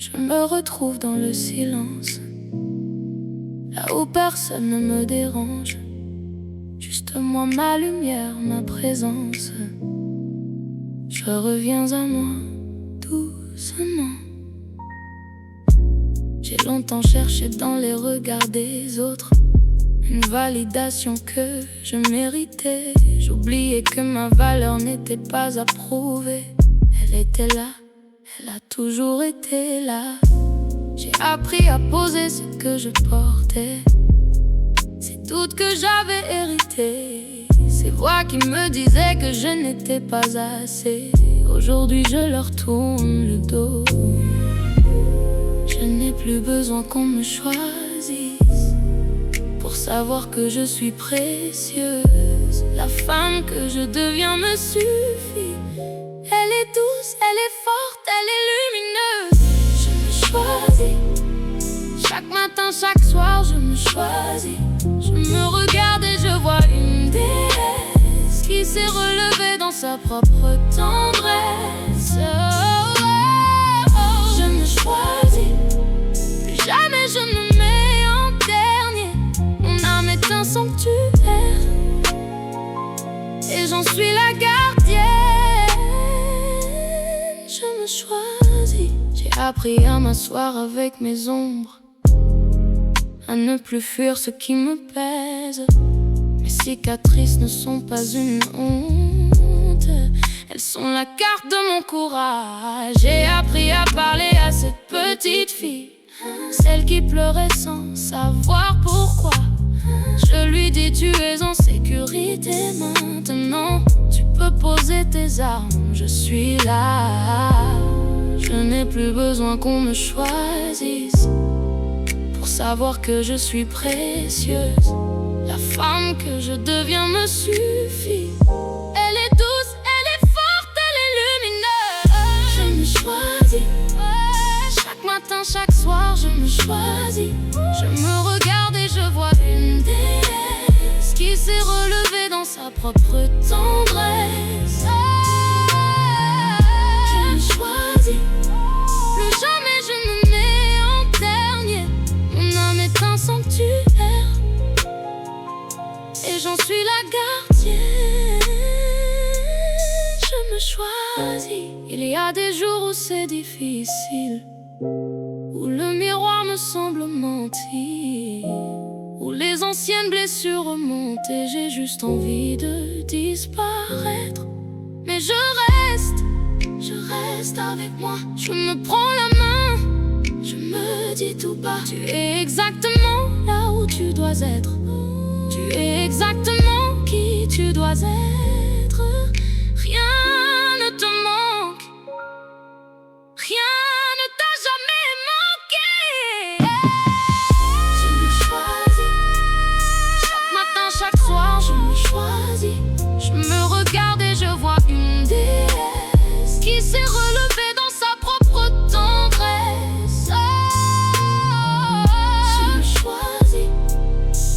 Je me retrouve dans le silence, là où personne ne me dérange. Juste moi, ma lumière, ma présence. Je reviens à moi, doucement. J'ai longtemps cherché dans les regards des autres une validation que je méritais. J'oubliais que ma valeur n'était pas approuvée. Elle était là, elle a toujours été là. J'ai appris à poser ce que je portais, ces doutes que j'avais hérités, ces voix qui me disaient que je n'étais pas assez. Aujourd'hui je leur tourne le dos. Je n'ai plus besoin qu'on me choisisse pour savoir que je suis précieuse. La femme que je deviens me suffit. Elle est douce, elle est forte, elle est lumineuse. Je me choisis. Chaque matin, chaque soir, je me choisis. Je me regarde et je vois une déesse qui s'est relevée dans sa propre tendresse. Oh, oh, oh. Je me choisis. Plus jamais je me mets en dernier. Mon âme est un sanctuaire et j'en suis la gardienne. Je me choisis. J'ai appris à m'asseoir avec mes ombres, à ne plus fuir ce qui me pèse. Mes cicatrices ne sont pas une honte, elles sont la carte de mon courage. J'ai appris à parler à cette petite fille, celle qui pleurait sans savoir pourquoi. Je lui dis: tu es en sécurité maintenant. Tu peux poser tes armes, je suis là. Je n'ai plus besoin qu'on me choisisse pour savoir que je suis précieuse. La femme que je deviens me suffit. Elle est douce, elle est forte, elle est lumineuse. Je me choisis. Chaque matin, chaque soir, je me choisis. Je me regarde et je vois une déesse qui s'est relevée dans sa propre tendresse. Je me choisis. Plus jamais je me mets en dernier. Mon âme est un sanctuaire et j'en suis la gardienne. Je me choisis. Il y a des jours où c'est difficile, où le miroir me semble mentir, où les anciennes blessures remontent et j'ai juste envie de disparaître. Mais je reste avec moi. Je me prends la main, je me dis tout bas: tu es exactement là où tu dois être. Tu es exactement qui tu dois être. Rien ne te manque, rien ne t'a jamais manqué. Je me choisis. Chaque matin, chaque soir, je me choisis. Je me regarde et je vois une déesse qui s'est relevée dans sa propre tendresse. Je me choisis.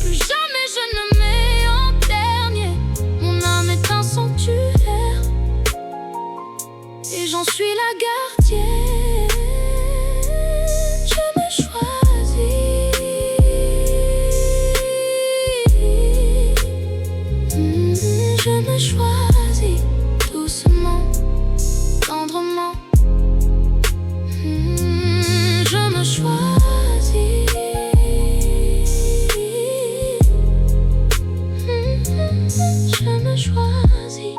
Plus jamais je ne mets en dernier. Mon âme est un sanctuaire et j'en suis la gardienne. Je me choisis. Je me choisis doucement, tendrement. Je me choisis. Je me choisis.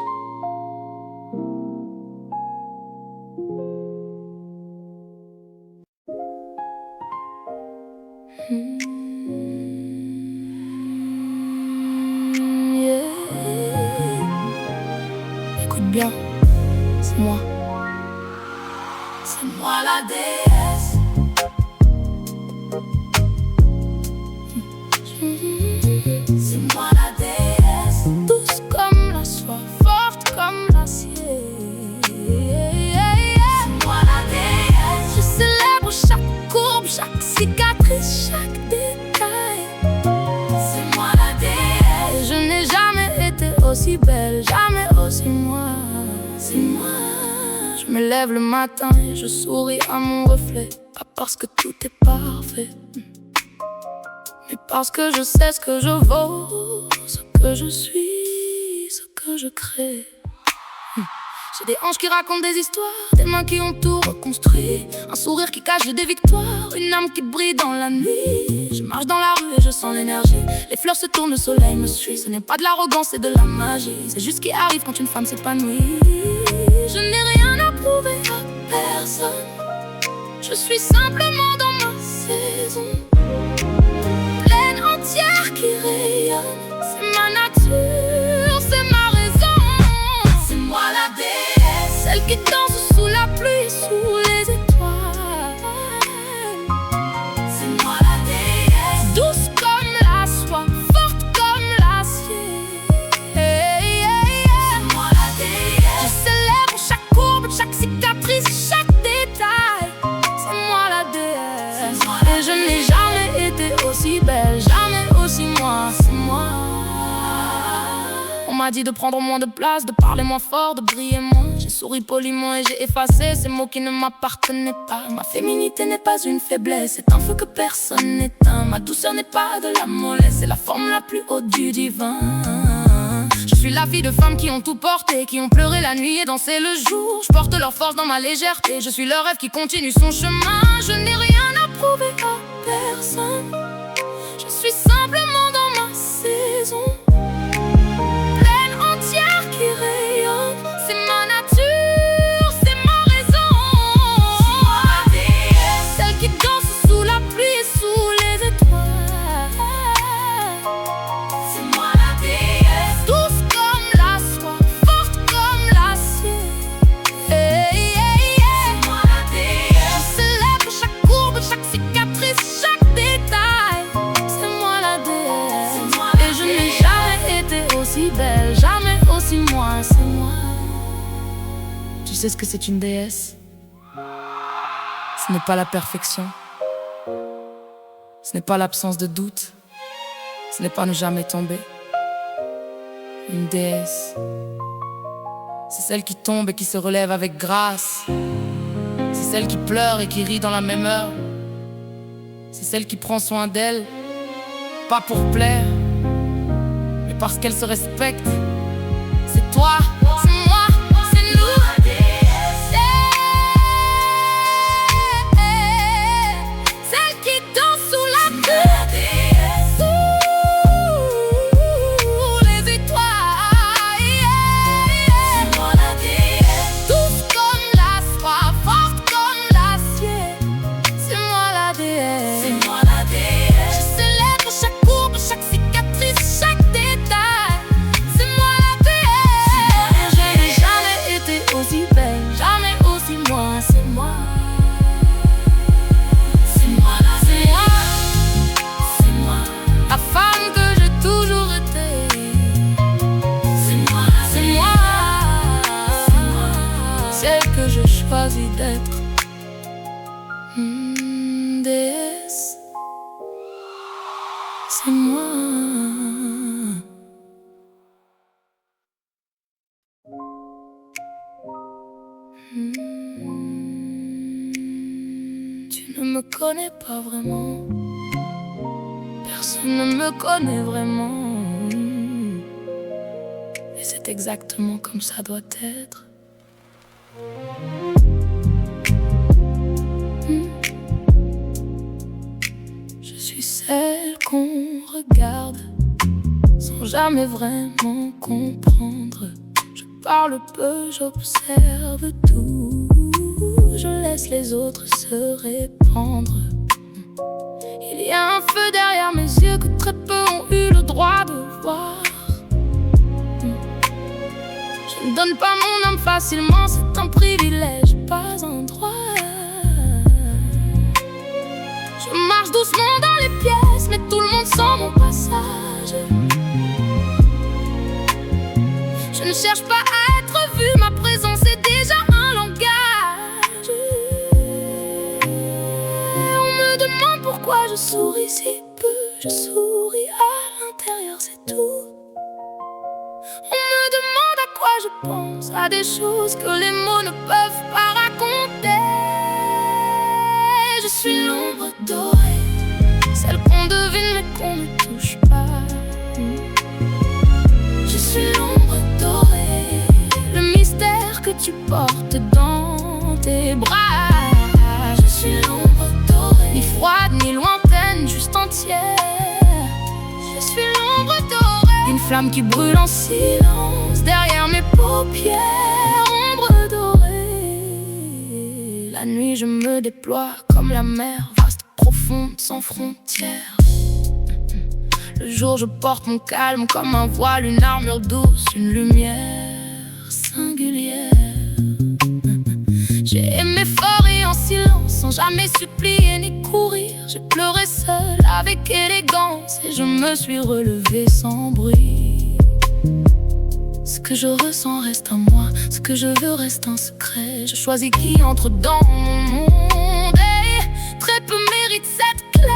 Écoute bien, c'est moi. C'est moi la déesse. C'est moi la déesse. Douce comme la soie, forte comme l'acier. C'est moi la déesse. Je célèbre chaque courbe, chaque cicatrice, chaque détail. C'est moi la déesse. Je n'ai jamais été aussi belle, jamais aussi moi. C'est moi. Je me lève le matin et je souris à mon reflet. pas parce que tout est parfait, mais parce que je sais ce que je vaux, ce que je suis, ce que je crée. J'ai des hanches qui racontent des histoires, des mains qui ont tout reconstruit, un sourire qui cache des victoires, une âme qui brille dans la nuit. Je marche dans la rue et je sens l'énergie, les fleurs se tournent, le soleil me suit. Ce n'est pas de l'arrogance, c'est de la magie, c'est juste ce qui arrive quand une femme s'épanouit. Je n'ai rien à prouver à personne, je suis simplement dans ma saison, pleine entière qui rayonne. C'est ma nature, c'est ma raison. C'est moi la déesse, celle qui danse sous la pluie, sous les étoiles. C'est moi la déesse, douce comme la soie, forte comme l'acier. C'est moi la déesse, je célèbre chaque courbe, chaque cicatrice, chaque détail. C'est moi la déesse, et je n'ai jamais été aussi belle, jamais aussi moi. C'est moi. On m'a dit de prendre moins de place, de parler moins fort, de briller moins. J'ai souri poliment et j'ai effacé ces mots qui ne m'appartenaient pas. Ma féminité n'est pas une faiblesse, c'est un feu que personne n'éteint. Ma douceur n'est pas de la mollesse, c'est la forme la plus haute du divin. Je suis la fille de femmes qui ont tout porté, qui ont pleuré la nuit et dansé le jour. Je porte leur force dans ma légèreté, je suis leur rêve qui continue son chemin. Je n'ai rien à prouver à personne, je suis simplement dans ma saison, pleine entière qui rayonne. C'est ma nature, c'est ma raison. C'est moi la déesse, celle qui danse sous la pluie et sous les étoiles. C'est moi la déesse, douce comme la soie, forte comme l'acier. C'est moi la déesse, je célèbre chaque courbe, chaque cicatrice, chaque détail. C'est moi la déesse, et je n'ai jamais été aussi belle, jamais aussi moi. C'est moi. Tu sais ce que c'est une déesse? Ce n'est pas la perfection, ce n'est pas l'absence de doute, ce n'est pas ne jamais tomber. Une déesse, c'est celle qui tombe et qui se relève avec grâce. C'est celle qui pleure et qui rit dans la même heure. C'est celle qui prend soin d'elle, pas pour plaire, mais parce qu'elle se respecte. C'est toi, c'est moi, c'est nous. Celle qui danse sous la pluie, sous les étoiles. C'est moi la déesse, douce comme la soie, forte comme l'acier. C'est moi la déesse, c'est moi la déesse, je célèbre chaque courbe, chaque cicatrice, chaque détail. C'est moi la déesse, je n'ai jamais été aussi belle, jamais aussi moi. C'est moi, c'est moi la déesse, c'est moi la femme que j'ai toujours été. C'est moi, c'est moi, c'est moi, celle que je choisis d'être. Déesse, c'est moi. Tu ne me connais pas vraiment, personne ne me connaît vraiment, et c'est exactement comme ça doit être. Je suis celle qu'on regarde sans jamais vraiment comprendre. Je parle peu, j'observe tout, je laisse les autres se répandre. Il y a un feu derrière mes yeux que très peu ont eu le droit de voir. Je ne donne pas mon âme facilement, c'est un privilège, pas un droit. Je marche doucement dans les pièces, mais tout le monde sent mon passage. Je ne cherche pas à être vue, ma présence est déjà un langage. On me demande pourquoi je souris si peu, je souris à l'intérieur, c'est tout. On me demande à quoi je pense, à des choses que les mots ne peuvent pas raconter. Je tu portes dans tes bras. Je suis l'ombre dorée, ni froide ni lointaine, juste entière. Je suis l'ombre dorée, une flamme qui brûle en silence derrière mes paupières. Ombre dorée, la nuit je me déploie comme la mer, vaste, profonde, sans frontières. Le jour je porte mon calme comme un voile, une armure douce, une lumière singulière. J'ai aimé fort et en silence, sans jamais supplier ni courir. J'ai pleuré seul avec élégance et je me suis relevé sans bruit. Ce que je ressens reste à moi, ce que je veux reste un secret. Je choisis qui entre dans mon monde et très peu mérite cette clé.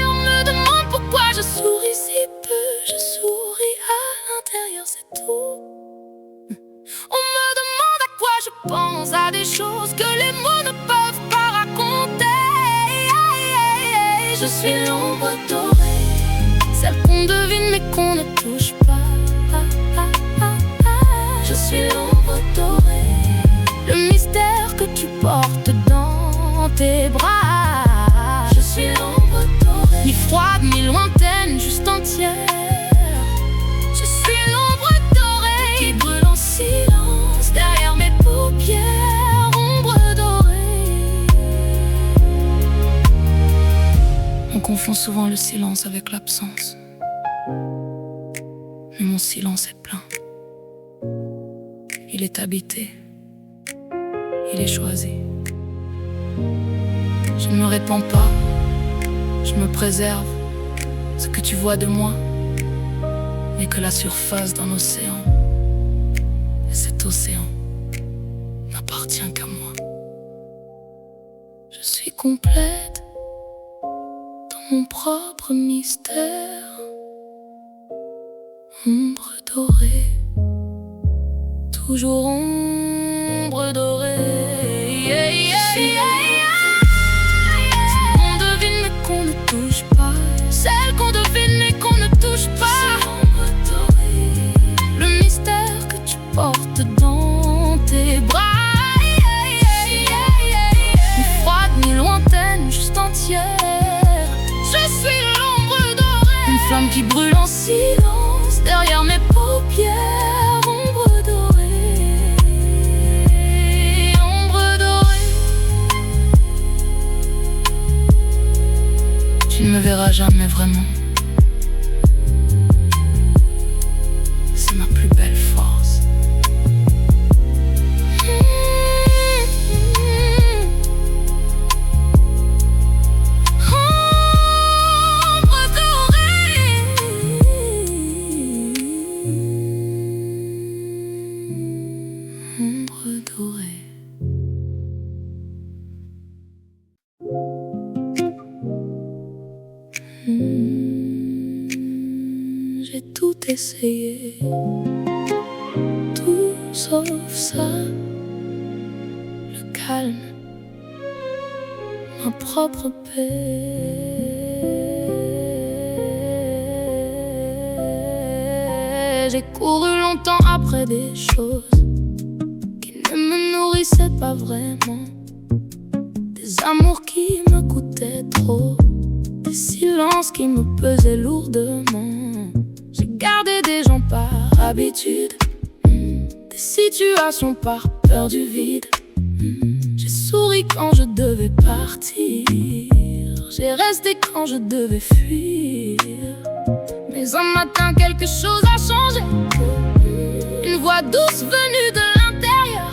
On me demande pourquoi je souris si peu, je souris à l'intérieur, c'est tout. On me demande à quoi je pense, à des choses que les mots ne peuvent pas raconter. Je suis l'ombre dorée, celle qu'on devine mais qu'on ne touche pas. Je suis l'ombre dorée, le mystère que tu portes dans tes bras. Je suis l'ombre dorée, ni froide ni lointaine, juste entière. Je suis l'ombre dorée qui brûle en silence derrière mes paupières. Ombre dorée. On confond souvent le silence avec l'absence, mais mon silence est plein. Il est habité, il est choisi. Je ne me répands pas, je me préserve. Ce que tu vois de moi n'est que la surface d'un océan. Et cet océan n'appartient qu'à moi. Je suis complète dans mon propre mystère. Ombre dorée, toujours ombre dorée. Yeah, yeah, yeah. Celle qu'on devine mais qu'on ne touche pas, celle qu'on devine mais qu'on ne touche pas. Ombre dorée, le mystère que tu portes dans tes bras. Ni froide ni lointaine, juste entière. Je suis l'ombre dorée, une flamme qui brûle en silence derrière mes paupières. Ombre dorée, ombre dorée. Tu ne me verras jamais vraiment. C'est ma plus belle force. Ombre dorée, ombre dorée. J'ai tout essayé, tout sauf ça. Le calme, ma propre paix. J'ai couru longtemps après des choses qui ne me nourrissaient pas vraiment. Des amours qui me coûtaient trop, des silences qui me pesaient lourdement. J'ai gardé des gens par habitude, des situations par peur du vide. J'ai souri quand je devais partir, j'ai resté quand je devais fuir. Mais un matin quelque chose a changé. Une voix douce venue de l'intérieur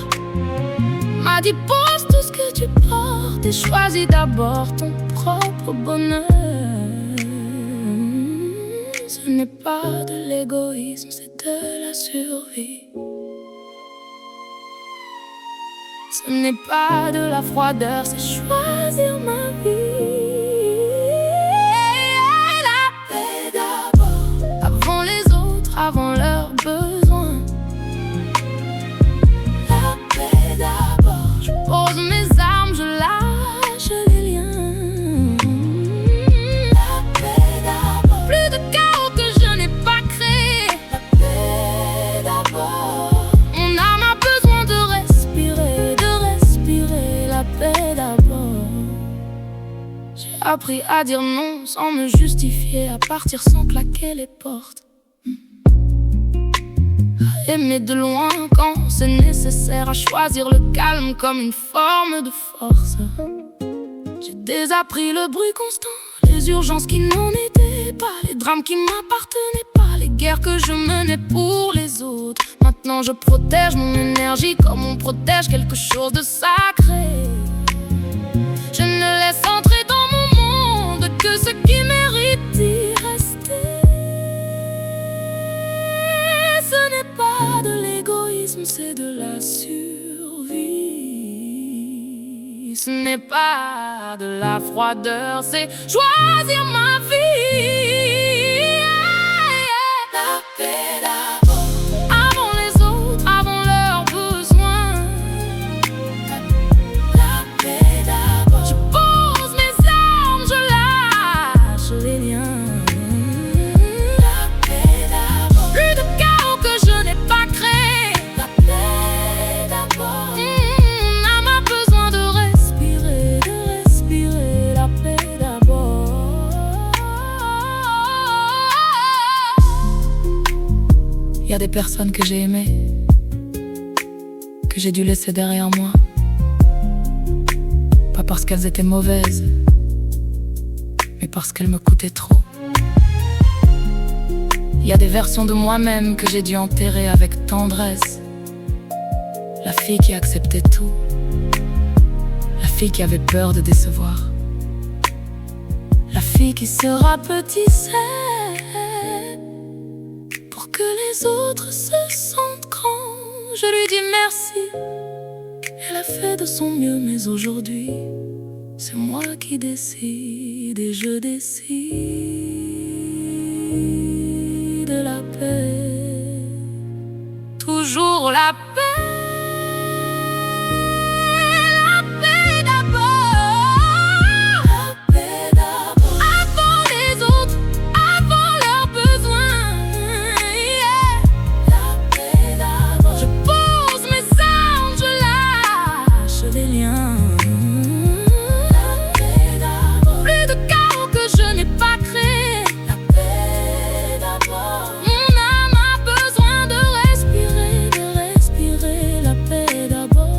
m'a dit pose tout ce que tu portes et choisis d'abord ton propre bonheur. Ce n'est pas de l'égoïsme, c'est de la survie. Ce n'est pas de la froideur, c'est choisir ma vie. La paix d'abord, avant les autres, avant leurs besoins. La paix d'abord, je pose mes armes, je lâche les liens. La paix d'abord, plus de chaos que je n'ai pas créé. La paix d'abord, mon âme a appris à dire non sans me justifier, à partir sans claquer les portes, à aimer de loin quand c'est nécessaire, à choisir le calme comme une forme de force. J'ai désappris le bruit constant, les urgences qui n'en étaient pas, les drames qui m'appartenaient pas, les guerres que je menais pour les autres. Maintenant je protège mon énergie comme on protège quelque chose de sacré. Je ne laisse entrer dans mon monde que ce qui mérite d'y rester. Ce n'est pas de l'égoïsme, c'est de la survie. Ce n'est pas de la froideur, c'est choisir ma vie. La paix d'abord, avant les autres, avant leurs besoins. La paix d'abord. Je pose mes armes, je lâche les liens. La paix d'abord. Plus de chaos que je n'ai pas créé. La paix d'abord. L'âme a besoin de respirer, la paix d'abord. Il y a des personnes que j'ai aimées, que j'ai dû laisser derrière moi. Pas parce qu'elles étaient mauvaises, mais parce qu'elles me coûtaient trop. Il y a des versions de moi-même que j'ai dû enterrer avec tendresse. La fille qui acceptait tout, la fille qui avait peur de décevoir, la fille qui se rapetissait pour que les autres se sentent grands. Je lui dis merci, elle a fait de son mieux, mais aujourd'hui c'est moi qui décide et je décide de la paix. Toujours la paix. La paix d'abord. La paix d'abord. Avant les autres, avant leurs besoins. Yeah. La paix d'abord. Je pose mes armes, je lâche les liens. La paix d'abord. Plus de chaos que je n'ai pas créé. La paix d'abord. Mon âme a besoin de respirer, la paix d'abord.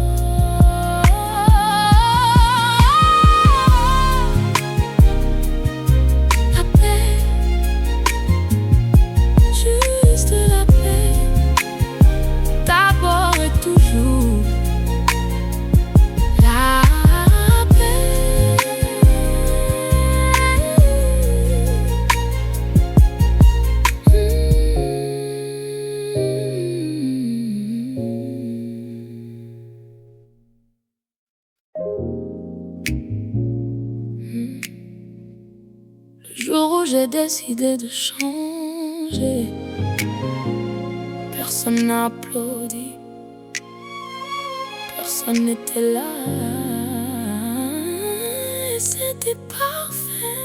La paix, juste la paix, d'abord et toujours. La paix. Le jour où j'ai décidé de changer, personne n'a applaudi, personne n'était là, et c'était parfait.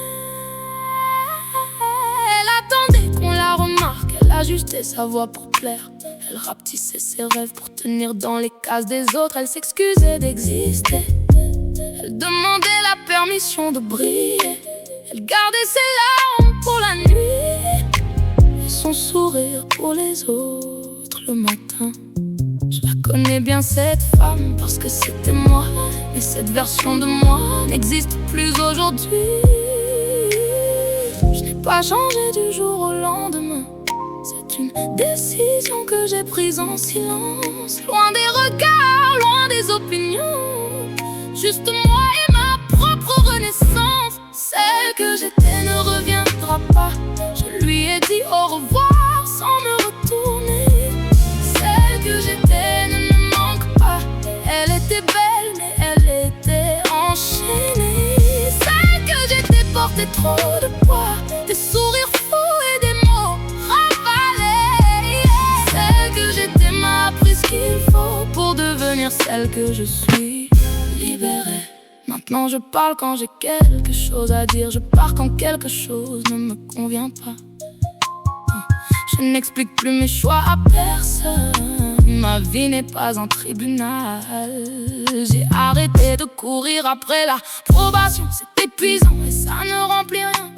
Elle attendait qu'on la remarque, elle ajustait sa voix pour plaire, elle rapetissait ses rêves pour tenir dans les cases des autres. Elle s'excusait d'exister, elle demandait la permission de briller, elle gardait ses larmes pour la nuit et son sourire pour les autres le matin. Je la connais bien cette femme parce que c'était moi, mais cette version de moi n'existe plus aujourd'hui. Je n'ai pas changé du jour au lendemain, c'est une décision que j'ai prise en silence, loin des regards, loin des opinions. Juste moi et ma propre renaissance. Celle que j'étais ne reviendra pas. Je lui ai dit au revoir sans me retourner. Celle que j'étais ne me manque pas. Elle était belle mais elle était enchaînée. Celle que j'étais portait trop de poids, des sourires fous et des mots ravalés. Celle que j'étais m'a appris ce qu'il faut pour devenir celle que je suis, libérée. Maintenant je parle quand j'ai quelque chose à dire, je pars quand quelque chose ne me convient pas. Je n'explique plus mes choix à personne, ma vie n'est pas un tribunal. J'ai arrêté de courir après l'approbation, c'était épuisant et ça ne remplit rien.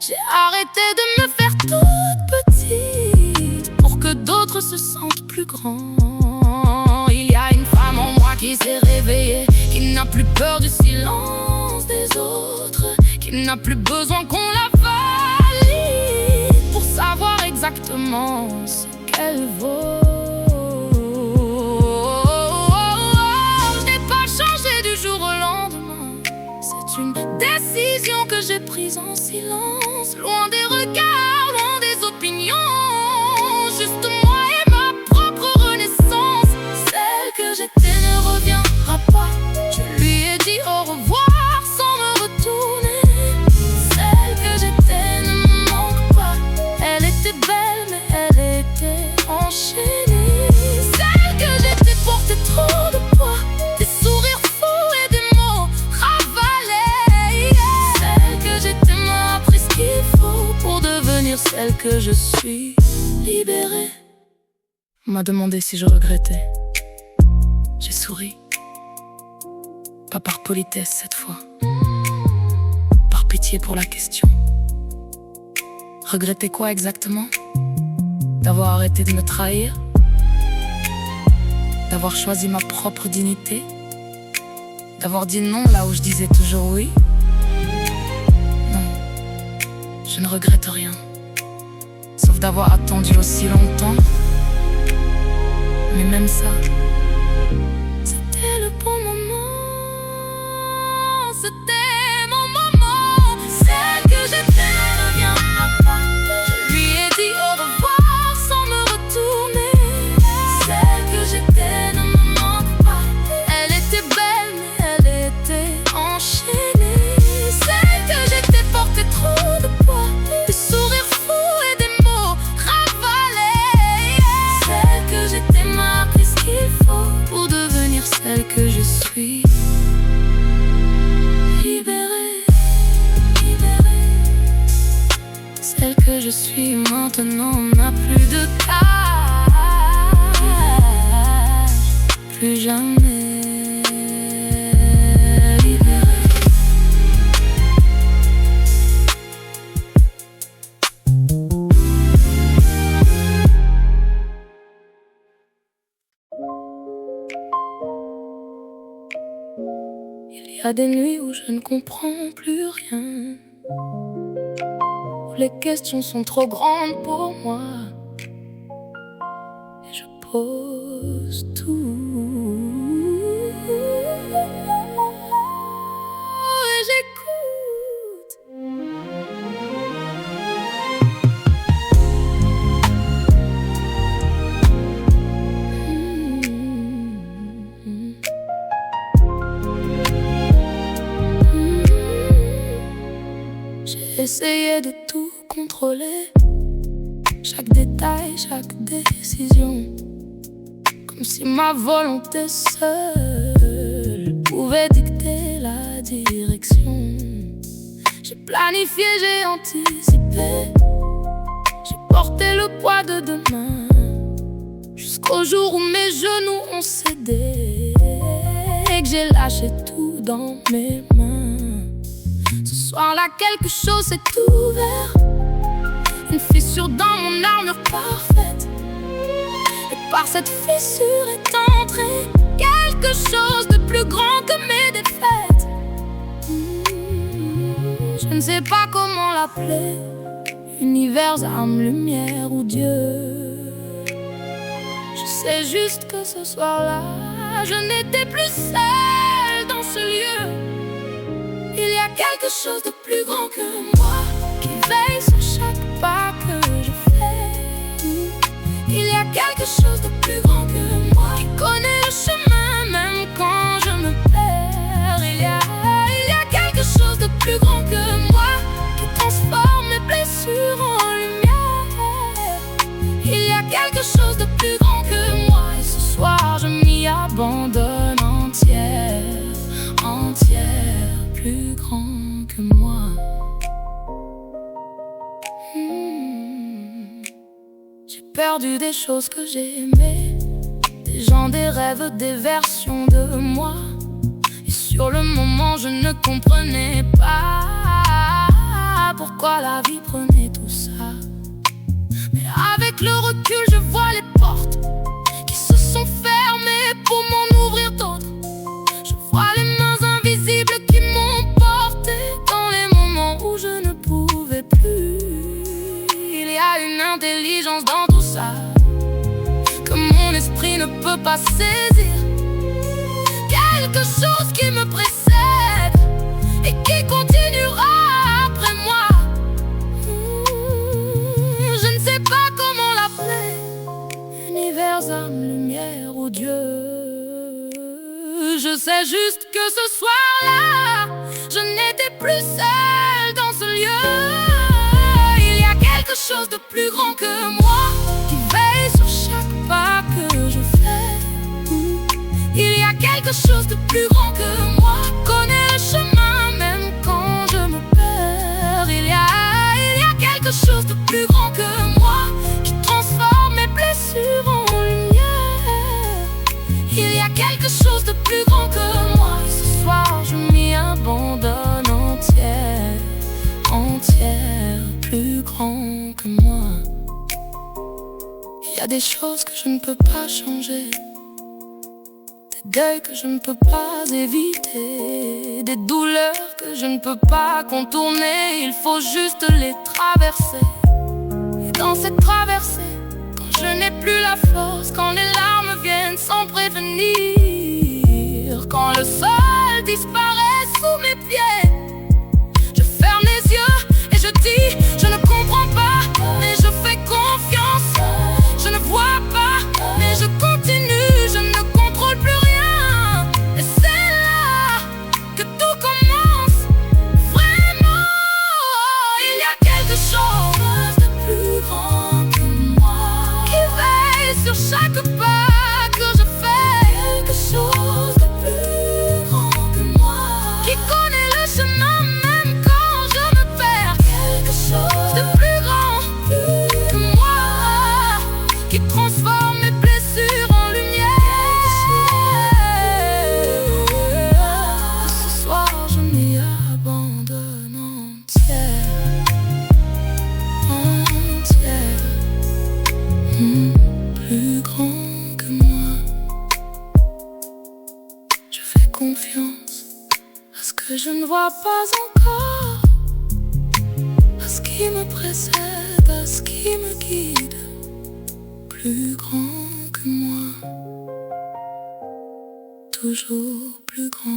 J'ai arrêté de me faire toute petite pour que d'autres se sentent plus grands. Il y a une femme en moi qui s'est réveillée, qui n'a plus peur du silence des autres, qui n'a plus besoin qu'on la valide pour savoir exactement ce qu'elle vaut. Je n'ai pas changé du jour au lendemain, c'est une décision que j'ai prise en silence, loin des regards, loin des opinions. Juste moi et ma propre renaissance. Celle que j'étais ne reviendra pas. Je lui ai dit au revoir sans me retourner. Celle que j'étais ne me manque pas. Elle était belle mais elle était enchaînée. Celle que j'étais portait trop de poids, des sourires fous et des mots ravalés. Celle que j'étais m'a appris ce qu'il faut pour devenir celle que je suis. Libérée. On m'a demandé si je regrettais. J'ai souri. Pas par politesse cette fois, par pitié pour la question. Regretter quoi exactement? D'avoir arrêté de me trahir? D'avoir choisi ma propre dignité? D'avoir dit non là où je disais toujours oui? Non, je ne regrette rien, sauf d'avoir attendu aussi longtemps. Mais même ça, c'était le bon moment. C'était mon moment. Celle que j'étais ne reviendra pas. Je lui ai dit au revoir sans me retourner. Celle que j'étais ne me manque pas. Elle était belle mais elle était enchaînée. Celle que j'étais portait trop de poids, des sourires fous et des mots ravalés. Celle que j'étais m'a appris ce qu'il faut pour devenir celle que je suis. Libérée, libérée. Celle que je suis maintenant n'a plus de cage, plus jamais. Libérée. Il y a des nuits où je ne comprends plus rien, où les questions sont trop grandes pour moi, et je pose tout, et j'écoute. J'ai essayé de tout contrôler, chaque détail, chaque décision, comme si ma volonté seule pouvait dicter la direction. J'ai planifié, j'ai anticipé, j'ai porté le poids de demain, jusqu'au jour où mes genoux ont cédé et que j'ai lâché tout dans mes mains. Ce soir-là, quelque chose s'est ouvert, une fissure dans mon armure parfaite, et par cette fissure est entré quelque chose de plus grand que mes défaites. Je ne sais pas comment l'appeler, univers, âme, lumière ou Dieu. Je sais juste que ce soir-là, je n'étais plus seule dans ce lieu. Il y a quelque chose de plus grand que moi, qui veille sur chaque pas que je fais. Il y a quelque chose de plus grand que moi, qui connaît le chemin même quand je me perds. Il y a quelque chose de plus grand que moi, qui transforme mes blessures en lumière. Il y a quelque chose de plus grand que moi, et ce soir je m'y abandonne entière, entière, plus grand que moi. J'ai perdu des choses que j'aimais, des gens, des rêves, des versions de moi. Et Sur le moment, je ne comprenais pas pourquoi la vie prenait tout ça. Mais avec le recul, je vois les portes qui se sont fermées pour m'en ouvrir d'autres. Je vois les mains invisibles qui m'ont porté dans les moments où je ne pouvais plus. Il y a une intelligence dans tout ça que mon esprit ne peut pas saisir. Quelque chose qui me précède et qui continuera après moi. Je ne sais pas comment l'appeler, univers, âme, lumière ou Dieu. Je sais juste que ce soir-là, je n'étais plus seule dans ce lieu. Il y a quelque chose de plus grand que moi qui veille sur chaque pas que je fais. Il y a quelque chose de plus grand que moi, connaît le chemin même quand je me perds. Il y a quelque chose de plus grand que moi qui transforme mes blessures en lumière. Il y a quelque chose de plus grand que moi. Et ce soir je m'y abandonne entière, entière, plus grand que moi. Il y a des choses que je ne peux pas changer, des deuils que je ne peux pas éviter, des douleurs que je ne peux pas contourner. Il faut juste les traverser. Et dans cette traversée, quand je n'ai plus la force, quand les larmes viennent sans prévenir, quand le sol disparaît sous mes pieds, je ferme les yeux et je dis, je ne comprends pas, mais je fais confiance. Je ne vois pas, mais je continue, je ne contrôle plus rien. Et c'est là que tout commence, vraiment. Il y a quelque chose de plus grand que moi qui veille sur chaque pas que je fais. Quelque chose de plus grand que moi qui connaît le chemin même quand je me perds. Quelque chose de plus grand que moi qui transforme mes blessures en lumière. Ce soir je m'y abandonne entière, entière. Plus grand que moi. Je fais confiance à ce que je ne vois pas encore, à ce qui me précède, à ce qui me guide. Plus grand que moi, toujours plus grand.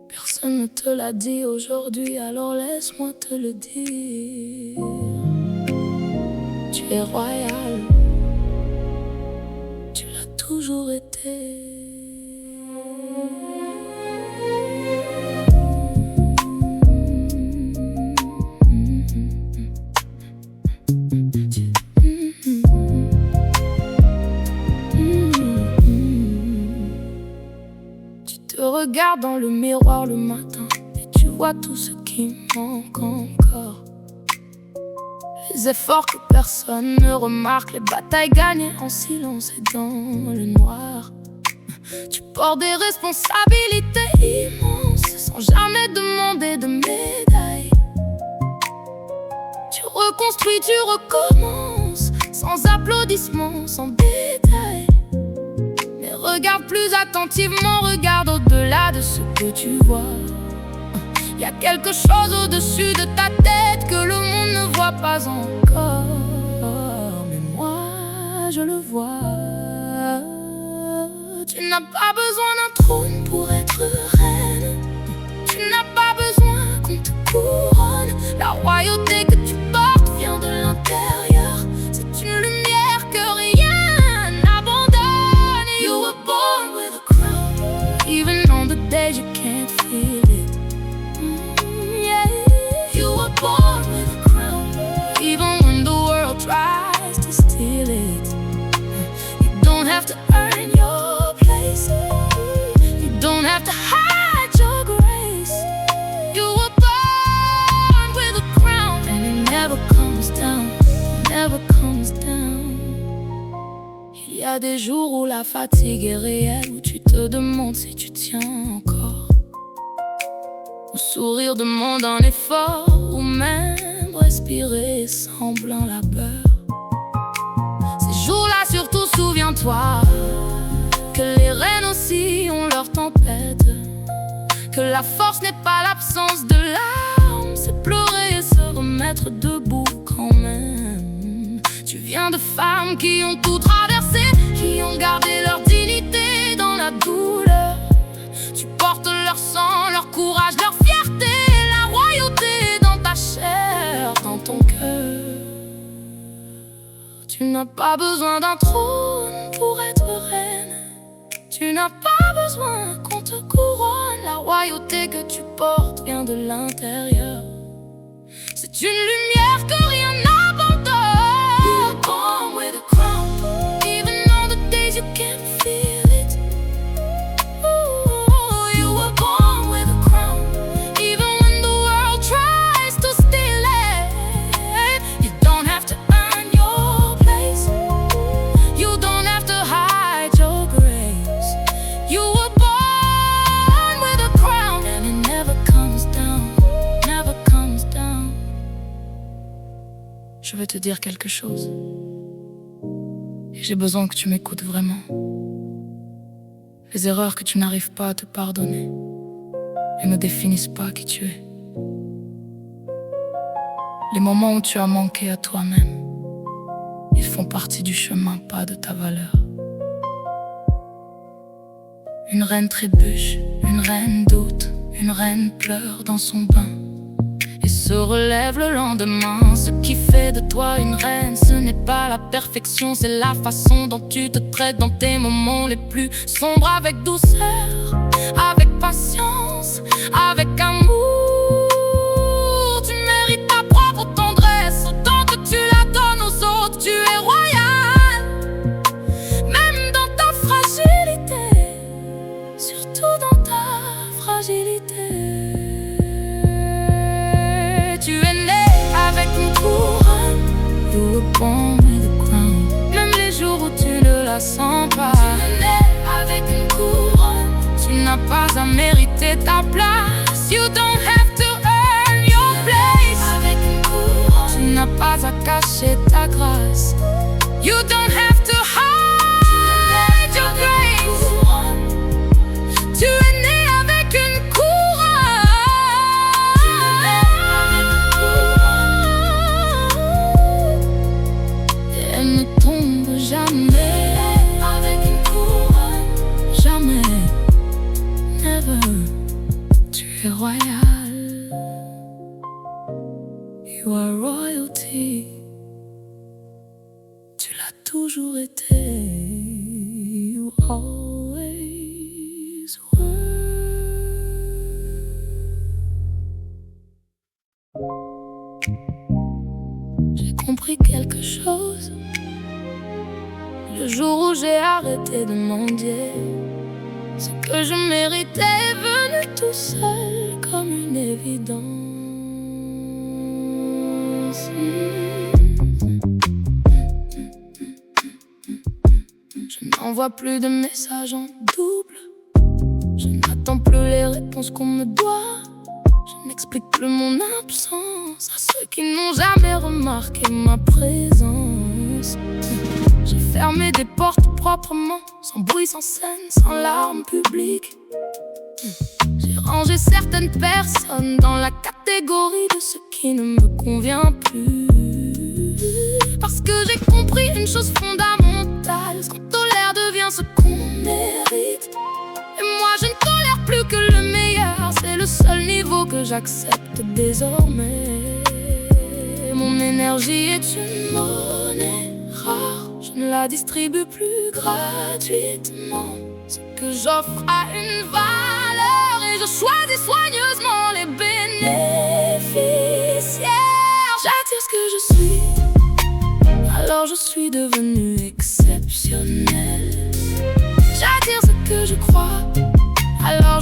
Personne ne te l'a dit aujourd'hui, alors laisse-moi te le dire. Tu es royal, tu l'as toujours été. Regarde dans le miroir le matin et tu vois tout ce qui manque encore. Les efforts que personne ne remarque, les batailles gagnées en silence et dans le noir. Tu portes des responsabilités immenses sans jamais demander de médaille. Tu reconstruis, tu recommences, sans applaudissements, sans détail. Regarde plus attentivement, regarde au-delà de ce que tu vois. Il y a quelque chose au-dessus de ta tête que le monde ne voit pas encore. Mais moi, je le vois. Tu n'as pas besoin d'un trône pour être reine. on the days you can't feel it. Yeah. You were born with a crown, even when the world tries to steal it. You don't have to earn your place, you don't have to hide your grace. You were born with a crown, and it never comes down, never comes down. Il y a des jours où la fatigue est réelle, où tu te demandes si tu tiens encore, ou sourire demande un effort, ou même respirer semble un labeur. Ces jours-là surtout souviens-toi que les reines aussi ont leur tempête, que la force n'est pas l'absence de larmes, c'est pleurer et se remettre debout quand même. Tu viens de femmes qui ont tout traversé, qui ont gardé leur dignité dans la douleur. Tu portes leur sang, leur courage, leur fierté, la royauté dans ta chair, dans ton cœur. Tu n'as pas besoin d'un trône pour être reine, tu n'as pas besoin qu'on te couronne. La royauté que tu portes vient de l'intérieur, c'est une lumière que rien n'abandonne. You were born with a crown, even on the days you can't feel it. Ooh, you were born with a crown, even when the world tries to steal it. You don't have to earn your place, you don't have to hide your grace. You were born with a crown, and it never comes down, never comes down. Je veux te dire quelque chose, et j'ai besoin que tu m'écoutes vraiment. Les erreurs que tu n'arrives pas à te pardonner, elles ne définissent pas qui tu es. Les moments où tu as manqué à toi-même, ils font partie du chemin, pas de ta valeur. Une reine trébuche, une reine doute, une reine pleure dans son bain et se relève le lendemain. Ce qui fait de toi une reine, ce n'est pas la perfection, c'est la façon dont tu te traites dans tes moments les plus sombres. Avec douceur, avec patience, avec amour. Tu mérites ta propre tendresse, autant que tu la donnes aux autres. Tu es royale, même dans ta fragilité, surtout dans ta fragilité. Tu es né avec une couronne, you were born with a crown. Même les jours où tu ne la sens pas, tu es né avec une couronne. Tu n'as pas à mériter ta place, you don't have to earn your place. Avec une couronne, tu n'as pas à cacher ta grâce, you don't have to hide your grace. Tu es né avec une couronne. Jamais avec une couronne, jamais, never. Tu es royal, you are royalty. Tu l'as toujours été, you always were. J'ai compris quelque chose le jour où j'ai arrêté de mendier. Ce que je méritais est venu tout seul comme une évidence. Je n'envoie plus de messages en double, je n'attends plus les réponses qu'on me doit. Je n'explique plus mon absence à ceux qui n'ont jamais remarqué ma présence. J'ai fermé des portes proprement, sans bruit, sans scène, sans larmes publiques. J'ai rangé certaines personnes dans la catégorie de ce qui ne me convient plus. Parce que j'ai compris une chose fondamentale, ce qu'on tolère devient ce qu'on mérite. Et moi je ne tolère plus que le meilleur, c'est le seul niveau que j'accepte désormais. Mon énergie est une monnaie rare, je ne la distribue plus gratuitement. Ce que j'offre a une valeur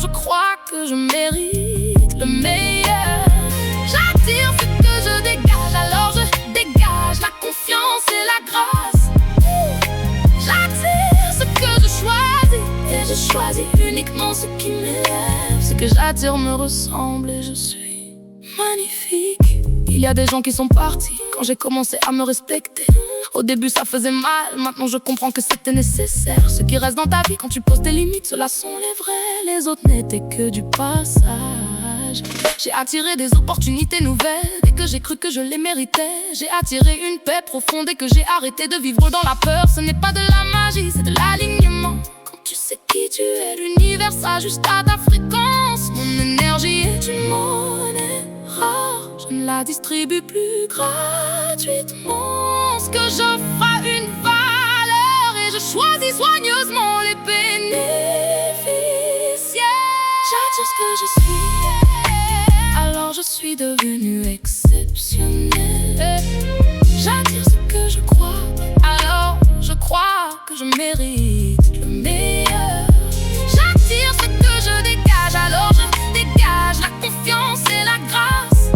je crois que je mérite le meilleur. J'attire ce que je dégage, alors je dégage la confiance et la grâce. J'attire ce que je choisis, et je choisis uniquement ce qui m'élève. Ce que j'attire me ressemble et je suis magnifique. Il y a des gens qui sont partis quand j'ai commencé à me respecter. Au début ça faisait mal, maintenant je comprends que c'était nécessaire. Ce qui reste dans ta vie quand tu poses tes limites, ceux-là sont les vrais. Les autres n'étaient que du passage. J'ai attiré des opportunités nouvelles et que j'ai cru que je les méritais. J'ai attiré une paix profonde et que j'ai arrêté de vivre dans la peur. Ce n'est pas de la magie, c'est de l'alignement. Quand tu sais qui tu es, l'univers s'ajuste à ta fréquence. Mon énergie est une monnaie rare, je ne la distribue plus gratuitement. Ce que j'offre a une valeur et je choisis soigneusement les bénéficiaires. J'attire ce que je suis, alors je suis devenu exceptionnel. J'attire ce que je crois, alors je crois que je mérite le meilleur. J'attire ce que je dégage, alors je dégage la confiance et la grâce.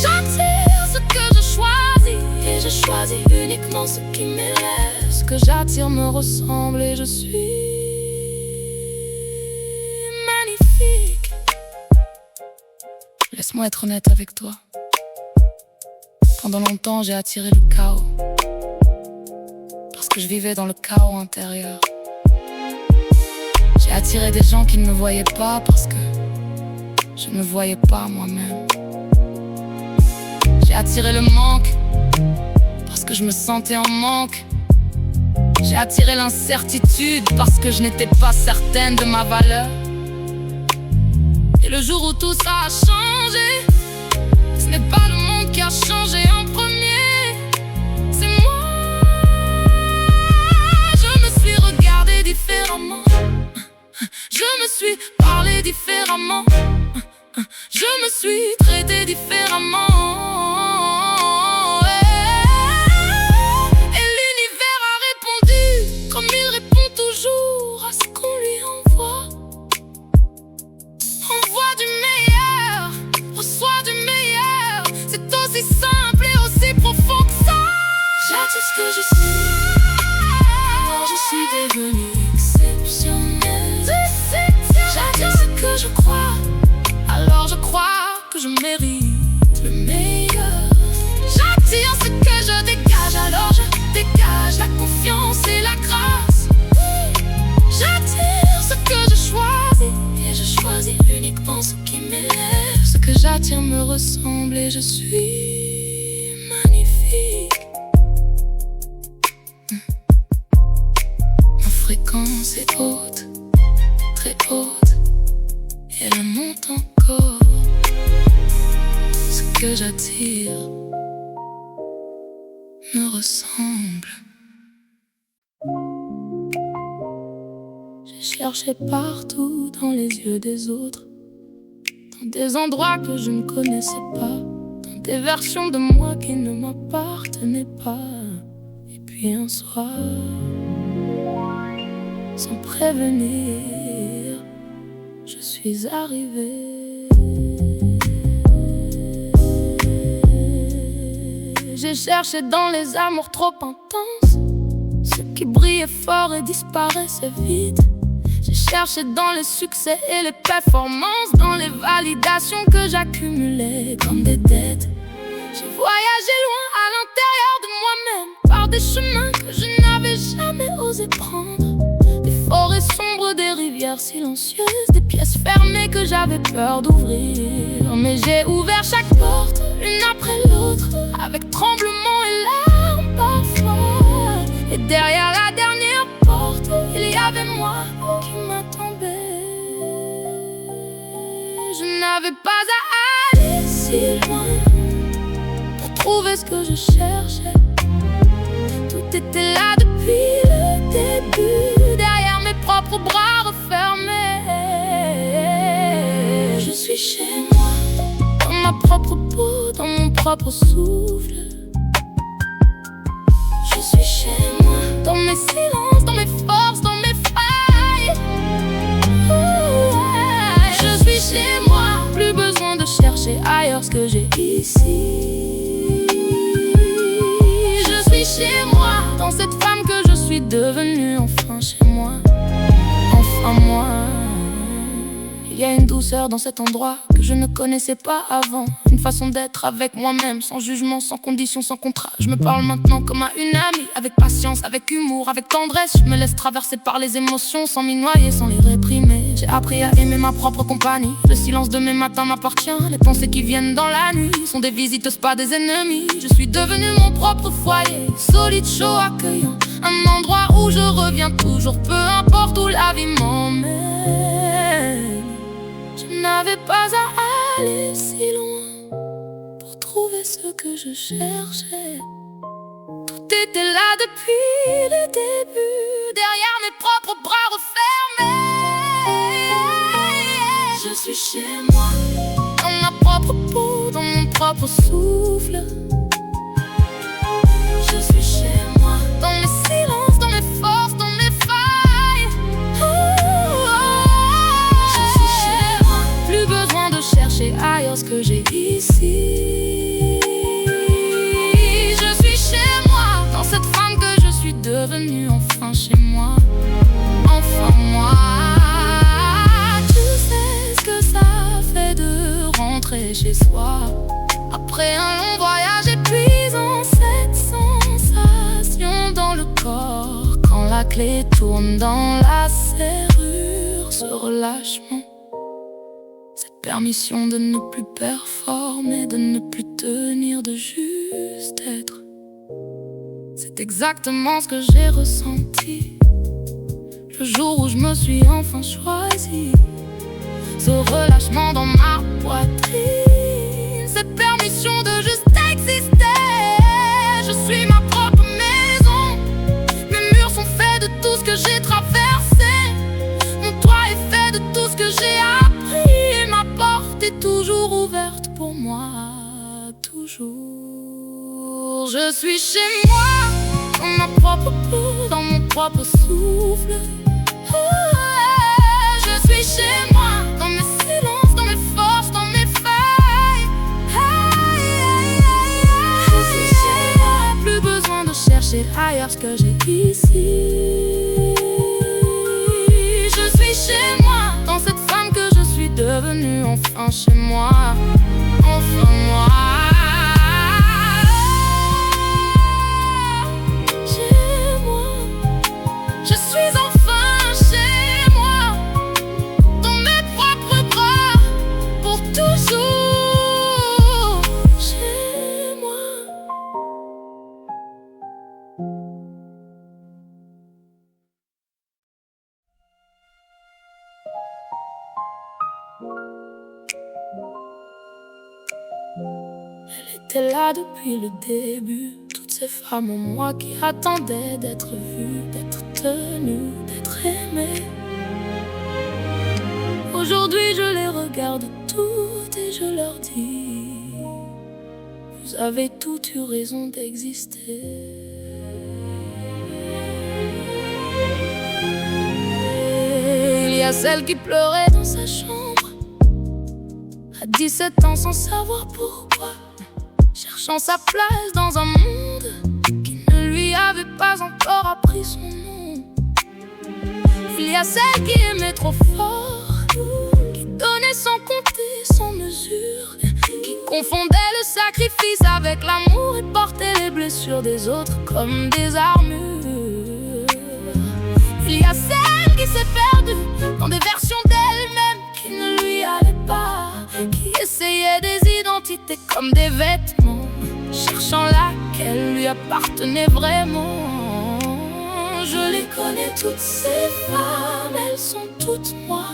J'attire ce que je choisis, et je choisis uniquement ce qui m'élève. Ce que j'attire me ressemble et je suis magnifique. Laisse-moi être honnête avec toi. Pendant longtemps j'ai attiré le chaos, parce que je vivais dans le chaos intérieur. J'ai attiré des gens qui ne me voyaient pas parce que je ne me voyais pas moi-même. J'ai attiré le manque parce que je me sentais en manque. J'ai attiré l'incertitude parce que je n'étais pas certaine de ma valeur. Et le jour où tout ça a changé, ce n'est pas le monde qui a changé en premier, c'est moi. Je me suis regardé différemment, je me suis parlé différemment, je me suis traité différemment. Et l'univers a répondu comme il répond toujours à ce qu'on lui envoie. Envoie du meilleur, reçois du meilleur. C'est aussi simple et aussi profond que ça. J'attire ce que je suis, alors je suis devenu exceptionnel. J'attire ce que je crois, alors je crois que je mérite le meilleur. J'attire ce que je dégage, alors je dégage la confiance et la grâce. J'attire ce que je choisis, et je choisis uniquement ce qui m'élève. Ce que j'attire me ressemble et je suis magnifique. Ma fréquence est haute, très haute, et elle monte encore. Ce que j'attire me ressemble. J'ai cherché partout dans les yeux des autres, dans des endroits que je ne connaissais pas, dans des versions de moi qui ne m'appartenaient pas. Et puis un soir, sans prévenir, je suis arrivée. J'ai cherché dans les amours trop intenses, ceux qui brillaient fort et disparaissaient vite. J'ai cherché dans les succès et les performances, dans les validations que j'accumulais comme des dettes. J'ai voyagé loin à l'intérieur de moi-même, par des chemins que je n'avais jamais osé prendre. Des forêts sombres, des rivières silencieuses, des pièces fermées que j'avais peur d'ouvrir. Mais j'ai ouvert chaque porte, l'une après l'autre, avec tremblement et larmes parfois. Et derrière la dernière porte, il y avait moi qui m'attendais. Je n'avais pas à aller si loin pour trouver ce que je cherchais. Tout était là depuis le début, derrière mes propres bras refermés. Je suis chez moi, dans ma propre peau, dans mon propre souffle. Je suis chez moi, dans mes silences, dans mes forces, dans mes failles. chercher ailleurs ce que j'ai ici. Je suis chez moi, dans cette femme que je suis devenue, enfin chez moi, enfin moi. Il y a une douceur dans cet endroit que je ne connaissais pas avant. Une façon d'être avec moi-même, sans jugement, sans condition, sans contrat. Je me parle maintenant comme à une amie, avec patience, avec humour, avec tendresse. Je me laisse traverser par les émotions, sans m'y noyer, sans les réprimer. J'ai appris à aimer ma propre compagnie. Le silence de mes matins m'appartient. Les pensées qui viennent dans la nuit sont des visiteuses, pas des ennemis. Je suis devenu mon propre foyer, solide, chaud, accueillant. Un endroit où je reviens toujours, peu importe où la vie m'emmène. Je n'avais pas à aller si loin pour trouver ce que je cherchais. Tout était là depuis le début, derrière mes propres bras refermés. Je suis chez moi, dans ma propre peau, dans mon propre souffle. Je suis chez moi, dans mes silences, dans mes forces, dans mes failles. Je suis chez moi, plus besoin de chercher ailleurs ce que j'ai ici. Je suis chez moi, dans cette femme que je suis devenue, enfin chez moi, enfin moi. Tu sais ce que ça fait de rentrer chez soi après un long voyage épuisant, cette sensation dans le corps quand la clé tourne dans la serrure, ce relâchement, cette permission de ne plus performer, de ne plus tenir, de juste être. C'est exactement ce que j'ai ressenti le jour où je me suis enfin choisi. Ce relâchement dans ma poitrine, cette permission de juste exister. Je suis ma propre maison, mes murs sont faits de tout ce que j'ai traversé. Mon toit est fait de tout ce que j'ai appris. Et ma porte est toujours ouverte pour moi, toujours. Je suis chez moi, dans ma propre peau, dans mon propre souffle. Je suis chez moi, dans mes silences, dans mes forces, dans mes failles. Je suis chez moi, plus besoin de chercher ailleurs ce que j'ai ici. Je suis chez moi, dans cette femme que je suis devenue, enfin chez moi, enfin moi. Chez moi, je suis enfin chez moi, dans mes propres bras, pour toujours. Chez moi. Elle était là depuis le début, toutes ces femmes en moi qui attendaient d'être vues, d'être tenues, d'être aimées. Aujourd'hui je les regarde toutes et je leur dis: vous avez toutes eu raison d'exister. Il y a celle qui pleurait dans sa chambre à 17 ans sans savoir pourquoi, cherchant sa place dans un monde qui ne lui avait pas encore appris son nom. Il y a celle qui aimait trop fort, qui donnait sans compter, sans mesure, qui confondait le sacrifice avec l'amour et portait les blessures des autres comme des armures. Il y a celle qui s'est perdue dans des versions d'elle-même qui ne lui allaient pas, qui essayait des identités comme des vêtements, cherchant laquelle lui appartenait vraiment. Je les connais toutes ces femmes, elles sont toutes moi.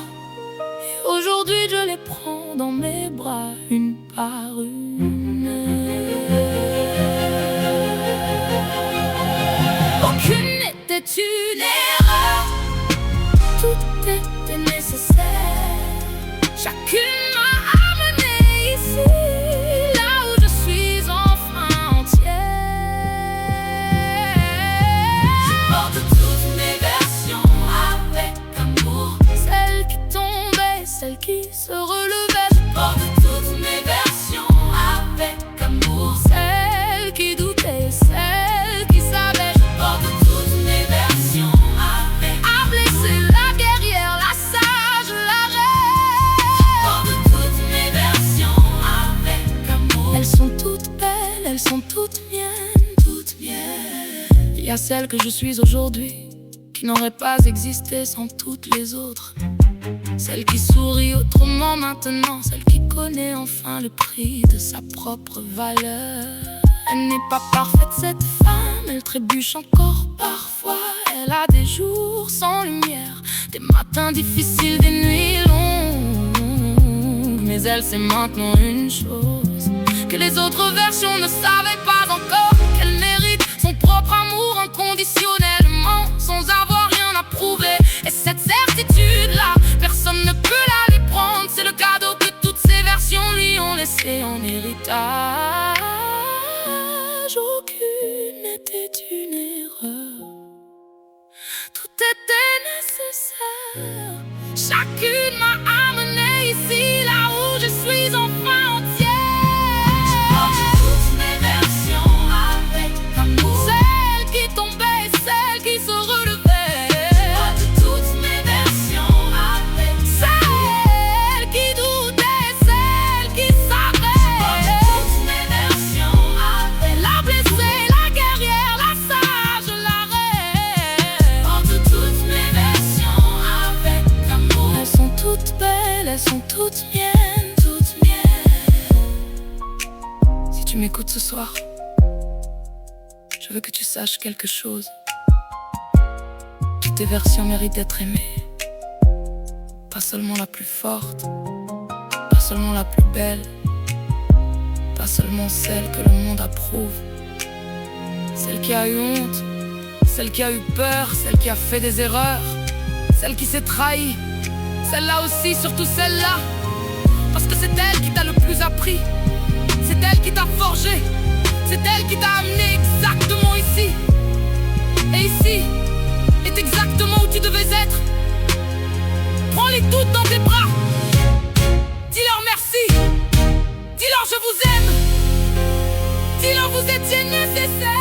Et aujourd'hui je les prends dans mes bras, une par une. Aucune n'était une erreur, tout était nécessaire. Chacune m'a amené ici, là où je suis enfin entière. Je porte toutes mes versions avec amour, celles qui tombaient, celles qui se relevaient. Je porte toutes mes versions celle que je suis aujourd'hui, qui n'aurait pas existé sans toutes les autres. Celle qui sourit autrement maintenant, celle qui connaît enfin le prix de sa propre valeur. Elle n'est pas parfaite cette femme, elle trébuche encore parfois. Elle a des jours sans lumière, des matins difficiles, des nuits longues. Mais elle sait maintenant une chose que les autres versions ne savaient pas encore, qu'elle mérite son propre amour inconditionnellement, sans avoir rien à prouver. Et cette certitude-là, personne ne peut la lui prendre. C'est le cadeau que toutes ces versions lui ont laissé en héritage. Aucune n'était une erreur, tout était nécessaire. Chacune m'a amené ici, là où je suis enfin entière. Toutes mes versions avec amour, celle qui tombait et celle qui se relevait. Toutes mes versions avec celle qui doutait et celle qui savait. Toutes mes versions avec la blessée, la guerrière, la sage, la reine. Toutes mes versions avec amour. Elles sont toutes belles, elles sont toutes miennes, toutes miennes. Si tu m'écoutes ce soir, je veux que tu saches quelque chose. Toutes tes versions méritent d'être aimées. Pas seulement la plus forte, pas seulement la plus belle, pas seulement celle que le monde approuve. Celle qui a eu honte, celle qui a eu peur, celle qui a fait des erreurs, celle qui s'est trahie, celle-là aussi, surtout celle-là. Parce que c'est elle qui t'a le plus appris, c'est elle qui t'a forgé, c'est elle qui t'a amené exactement ici. Et ici est exactement où tu devais être. Prends-les toutes dans tes bras, dis-leur merci, dis-leur je vous aime, dis-leur vous étiez nécessaires.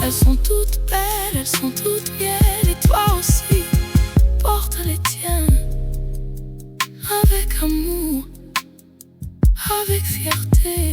Elles sont toutes belles, elles sont toutes miennes. Et toi aussi, porte les tiennes avec amour, avec fierté.